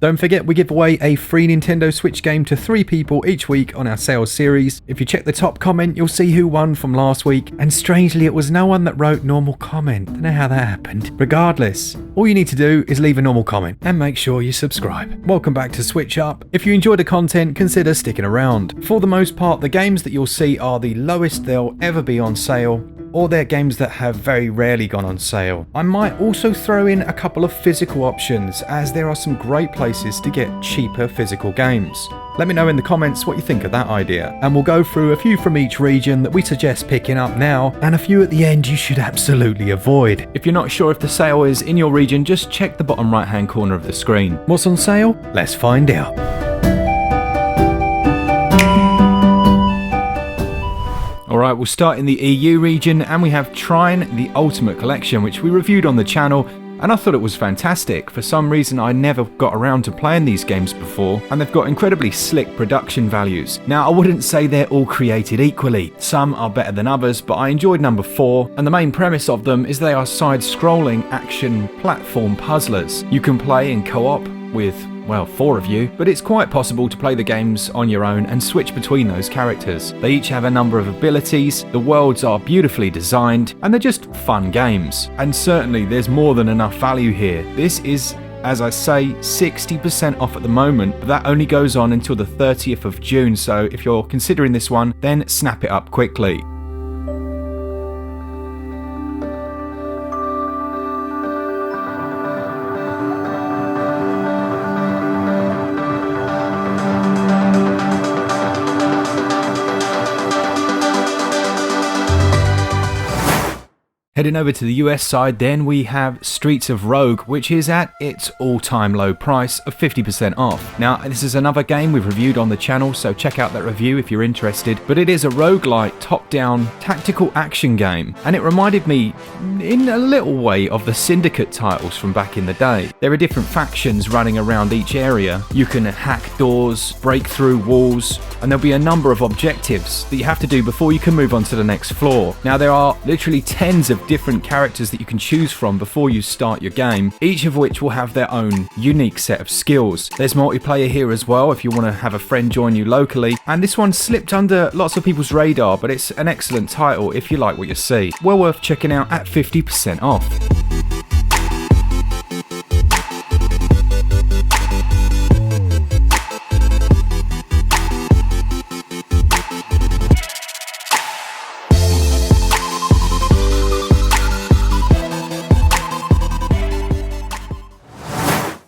Don't forget, we give away a free Nintendo Switch game to 3 people each week on our sales series. If you check the top comment, you'll see who won from last week, and strangely it was no one that wrote normal comment. Don't know how that happened. Regardless, all you need to do is leave a normal comment and make sure you subscribe. Welcome back to SwitchUp. If you enjoy the content, consider sticking around. For the most part, the games that you'll see are the lowest they'll ever be on sale, or they're games that have very rarely gone on sale. I might also throw in a couple of physical options, as there are some great places to get cheaper physical games. Let me know in the comments what you think of that idea, and we'll go through a few from each region that we suggest picking up now, and a few at the end you should absolutely avoid. If you're not sure if the sale is in your region, just check the bottom right hand corner of the screen. What's on sale? Let's find out. Alright, we'll start in the EU region, and we have Trine, the Ultima Collection, which we reviewed on the channel, and I thought it was fantastic. For some reason I never got around to playing these games before, and they've got incredibly slick production values. Now, I wouldn't say they're all created equally. Some are better than others, but I enjoyed number 4, and the main premise of them is they are side-scrolling action platform puzzlers. You can play in co-op with, well, 4 of you, but it's quite possible to play the games on your own and switch between those characters. They each have a number of abilities, the worlds are beautifully designed, and they're just fun games. And certainly there's more than enough value here. This is, as I say, 60% off at the moment, but that only goes on until the 30th of June, so if you're considering this one, then snap it up quickly. Heading over to the US side, then we have Streets of Rogue, which is at its all-time low price of 50% off. Now, this is another game we've reviewed on the channel, so check out that review if you're interested. But it is a roguelite, top-down, tactical action game, and it reminded me, in a little way, of the Syndicate titles from back in the day. There are different factions running around each area. You can hack doors, break through walls, and there'll be a number of objectives that you have to do before you can move on to the next floor. Now, there are literally tens of different characters that you can choose from before you start your game, each of which will have their own unique set of skills. There's multiplayer here as well if you want to have a friend join you locally, and this one slipped under lots of people's radar, but it's an excellent title if you like what you see. Well worth checking out at 50% off.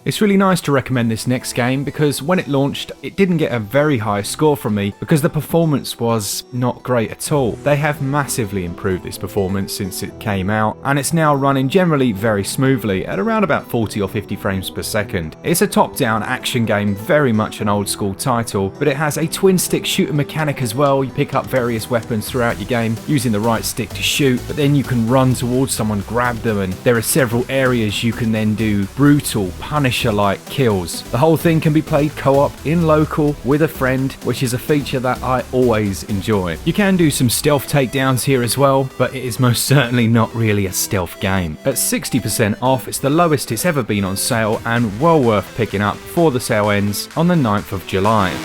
It's really nice to recommend this next game because when it launched, it didn't get a very high score from me because the performance was not great at all. They have massively improved this performance since it came out, and it's now running generally very smoothly at around about 40 or 50 frames per second. It's a top-down action game, very much an old-school title, but it has a twin-stick shooter mechanic as well. You pick up various weapons throughout your game using the right stick to shoot, but then you can run towards someone, grab them, and there are several areas you can then do brutal, Punisher-like kills. The whole thing can be played co-op in local with a friend, which is a feature that I always enjoy. You can do some stealth takedowns here as well, but it is most certainly not really a stealth game. At 60% off, it's the lowest it's ever been on sale and well worth picking up before the sale ends on the 9th of July.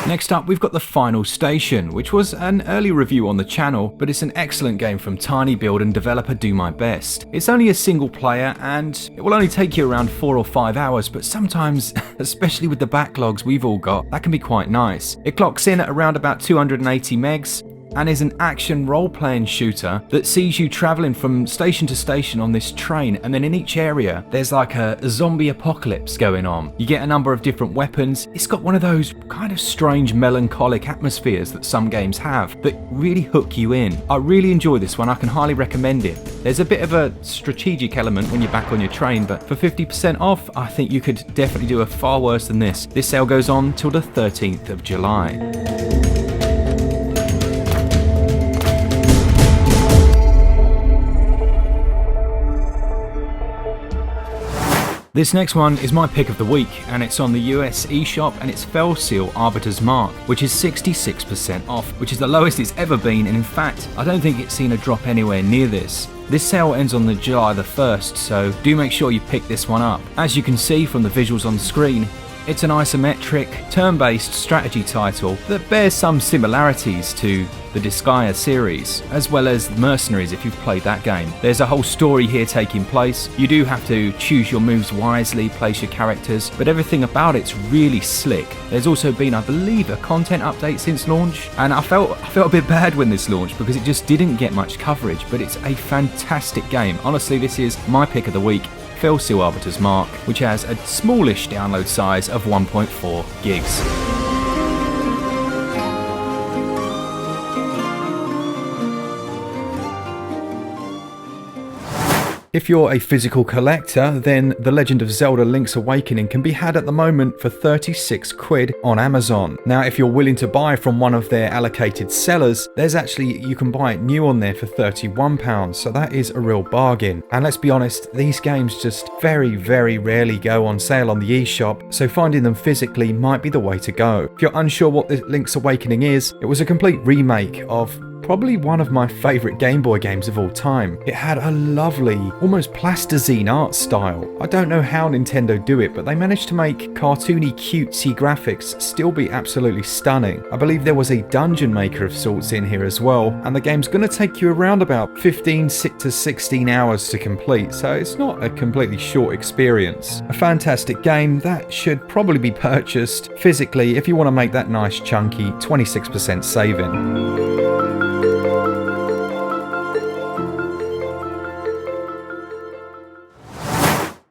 Next up, we've got The Final Station, which was an early review on the channel, but it's an excellent game from Tiny Build and developer Do My Best. It's only a single player, and it will only take you around 4 or 5 hours, but sometimes, especially with the backlogs we've all got, that can be quite nice. It clocks in at around about 280 megs, and is an action role-playing shooter that sees you travelling from station to station on this train, and then in each area there's like a zombie apocalypse going on. You get a number of different weapons. It's got one of those kind of strange melancholic atmospheres that some games have that really hook you in. I really enjoy this one. I can highly recommend it. There's a bit of a strategic element when you're back on your train, but for 50% off, I think you could definitely do a far worse than this. This sale goes on till the 13th of July. This next one is my pick of the week, and it's on the US eShop, and it's Fell Seal Arbiters Mark, which is 66% off, which is the lowest it's ever been, and in fact, I don't think it's seen a drop anywhere near this. This sale ends on the July the 1st, so do make sure you pick this one up. As you can see from the visuals on the screen, it's an isometric, turn-based strategy title that bears some similarities to the Disgaea series, as well as Mercenaries if you've played that game. There's a whole story here taking place. You do have to choose your moves wisely, place your characters, but everything about it's really slick. There's also been, I believe, a content update since launch, and I felt a bit bad when this launched because it just didn't get much coverage, but it's a fantastic game. Honestly, this is my pick of the week. Fell Seal Arbiters Mark, which has a smallish download size of 1.4 gigs. If you're a physical collector, then The Legend of Zelda Link's Awakening can be had at the moment for 36 quid on Amazon. Now, if you're willing to buy from one of their allocated sellers, you can buy it new on there for £31, so that is a real bargain. And let's be honest, these games just very, very rarely go on sale on the eShop, so finding them physically might be the way to go. If you're unsure what the Link's Awakening is, it was a complete remake of probably one of my favourite Game Boy games of all time. It had a lovely, almost plasticine art style. I don't know how Nintendo do it, but they managed to make cartoony, cutesy graphics still be absolutely stunning. I believe there was a dungeon maker of sorts in here as well, and the game's going to take you around about 15 to 16 hours to complete, so it's not a completely short experience. A fantastic game that should probably be purchased physically if you want to make that nice chunky 26% saving.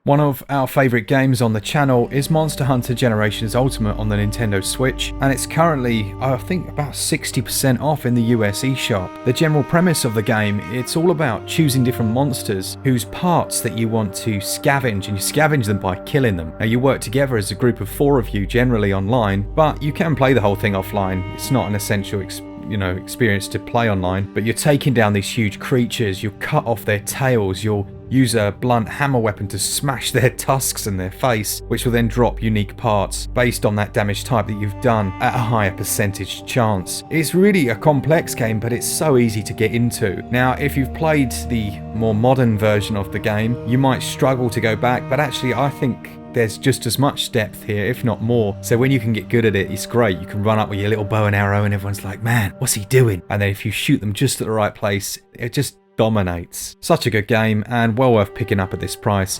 One of our favourite games on the channel is Monster Hunter Generations Ultimate on the Nintendo Switch, and it's currently, I think, about 60% off in the US eShop. The general premise of the game, it's all about choosing different monsters whose parts that you want to scavenge, and you scavenge them by killing them. Now, you work together as a group of 4 of you, generally online, but you can play the whole thing offline. It's not an essential experience to play online, but you're taking down these huge creatures, you'll cut off their tails, you'll use a blunt hammer weapon to smash their tusks and their face, which will then drop unique parts based on that damage type that you've done at a higher percentage chance. It's really a complex game, but it's so easy to get into. Now, if you've played the more modern version of the game, you might struggle to go back, but actually I think there's just as much depth here, if not more. So when you can get good at it, it's great. You can run up with your little bow and arrow and everyone's like, man, what's he doing? And then if you shoot them just at the right place, it just dominates. Such a good game and well worth picking up at this price.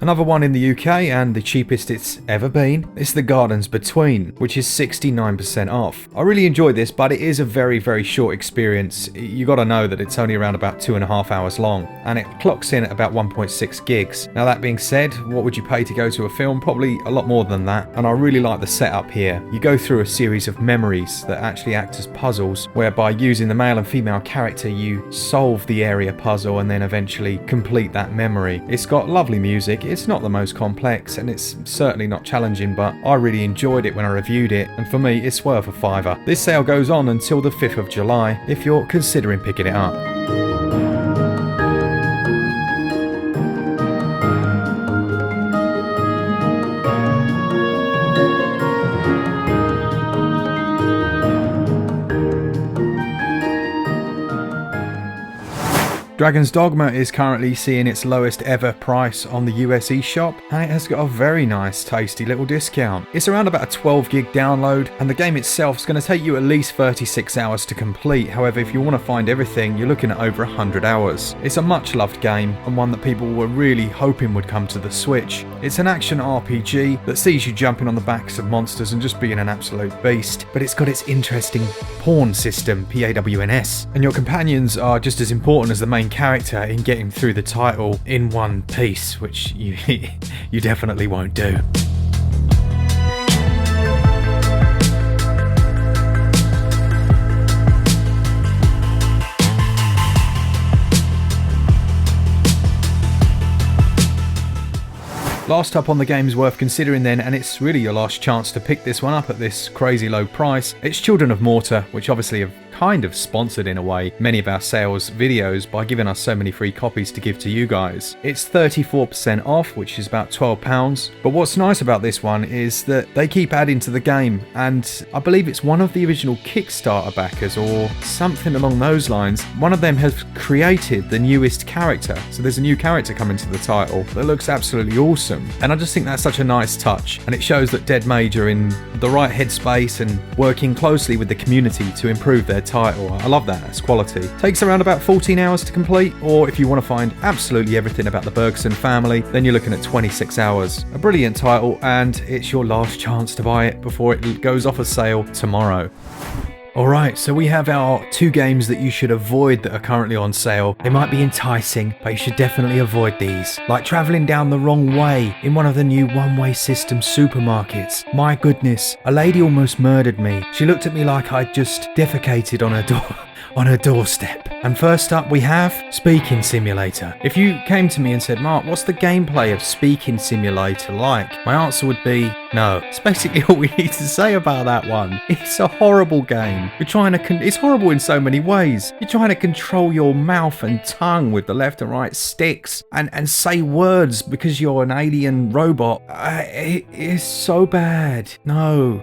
Another one in the UK, and the cheapest it's ever been, is The Gardens Between, which is 69% off. I really enjoyed this, but it is a very, very short experience. You gotta know that it's only around about 2.5 hours long, and it clocks in at about 1.6 gigs. Now, that being said, what would you pay to go to a film? Probably a lot more than that, and I really like the setup here. You go through a series of memories that actually act as puzzles, whereby using the male and female character, you solve the area puzzle and then eventually complete that memory. It's got lovely music. It's not the most complex, and it's certainly not challenging, but I really enjoyed it when I reviewed it, and for me it's worth a £5. This sale goes on until the 5th of July if you're considering picking it up. Dragon's Dogma is currently seeing its lowest ever price on the US eShop, and it has got a very nice tasty little discount. It's around about a 12 gig download, and the game itself is going to take you at least 36 hours to complete. However, if you want to find everything, you're looking at over 100 hours. It's a much loved game, and one that people were really hoping would come to the Switch. It's an action RPG that sees you jumping on the backs of monsters and just being an absolute beast, but it's got its interesting pawn system, PAWNS, and your companions are just as important as the main character in getting through the title in one piece, which you definitely won't do. Last up on the games worth considering then, and it's really your last chance to pick this one up at this crazy low price, it's Children of Mortar, which obviously have kind of sponsored in a way many of our sales videos by giving us so many free copies to give to you guys. It's 34% off, which is about £12. But what's nice about this one is that they keep adding to the game, and I believe it's one of the original Kickstarter backers or something along those lines. One of them has created the newest character. So there's a new character coming to the title that looks absolutely awesome. And I just think that's such a nice touch. And it shows that Dead Mage are in the right headspace and working closely with the community to improve their title. I love that. It's quality. Takes around about 14 hours to complete, or if you want to find absolutely everything about the Bergson family, then you're looking at 26 hours. A brilliant title, and it's your last chance to buy it before it goes off a sale tomorrow. Alright, so we have our 2 games that you should avoid that are currently on sale. They might be enticing, but you should definitely avoid these. Like travelling down the wrong way in one of the new one-way system supermarkets. My goodness, a lady almost murdered me. She looked at me like I'd just defecated on her doorstep. And first up we have Speaking Simulator. If you came to me and said, Mark, what's the gameplay of Speaking Simulator like? My answer would be no. It's basically all we need to say about that one. It's a horrible game. You're trying to it's horrible in so many ways. You're trying to control your mouth and tongue with the left and right sticks and say words because you're an alien robot. It is so bad. No.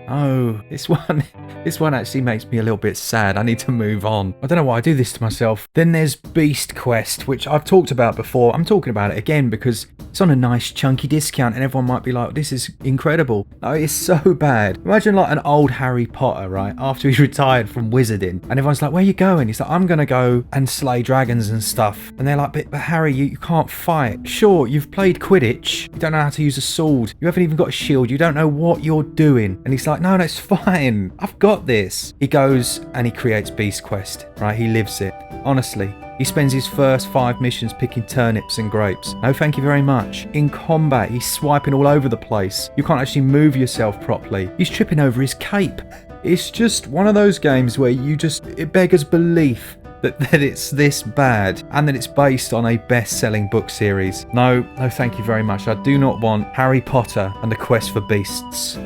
This one actually makes me a little bit sad. I need to move on. I don't know why I do this to myself. Then there's Beast Quest, which I've talked about before. I'm talking about it again because it's on a nice chunky discount and everyone might be like, this is incredible. No, it's so bad. Imagine like an old Harry Potter, right? After he's retired from wizarding and everyone's like, where are you going? He's like, I'm going to go and slay dragons and stuff. And they're like, but Harry, you can't fight. Sure, you've played Quidditch. You don't know how to use a sword. You haven't even got a shield. You don't know what you're doing. And he's like, no, it's fine. I've got this. He goes and he creates Beast Quest, right? He lives it. Honestly. He spends his first 5 missions picking turnips and grapes. No thank you very much. In combat, he's swiping all over the place. You can't actually move yourself properly. He's tripping over his cape. It's just one of those games where it beggars belief that it's this bad and that it's based on a best-selling book series. No thank you very much. I do not want Harry Potter and the Quest for Beasts.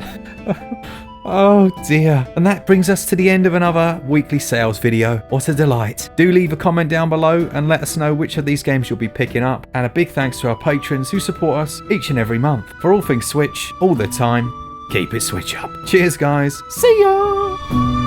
Oh dear. And that brings us to the end of another weekly sales video. What a delight. Do leave a comment down below and let us know which of these games you'll be picking up. And a big thanks to our patrons who support us each and every month. For all things Switch, all the time, keep it Switch up. Cheers guys. See ya!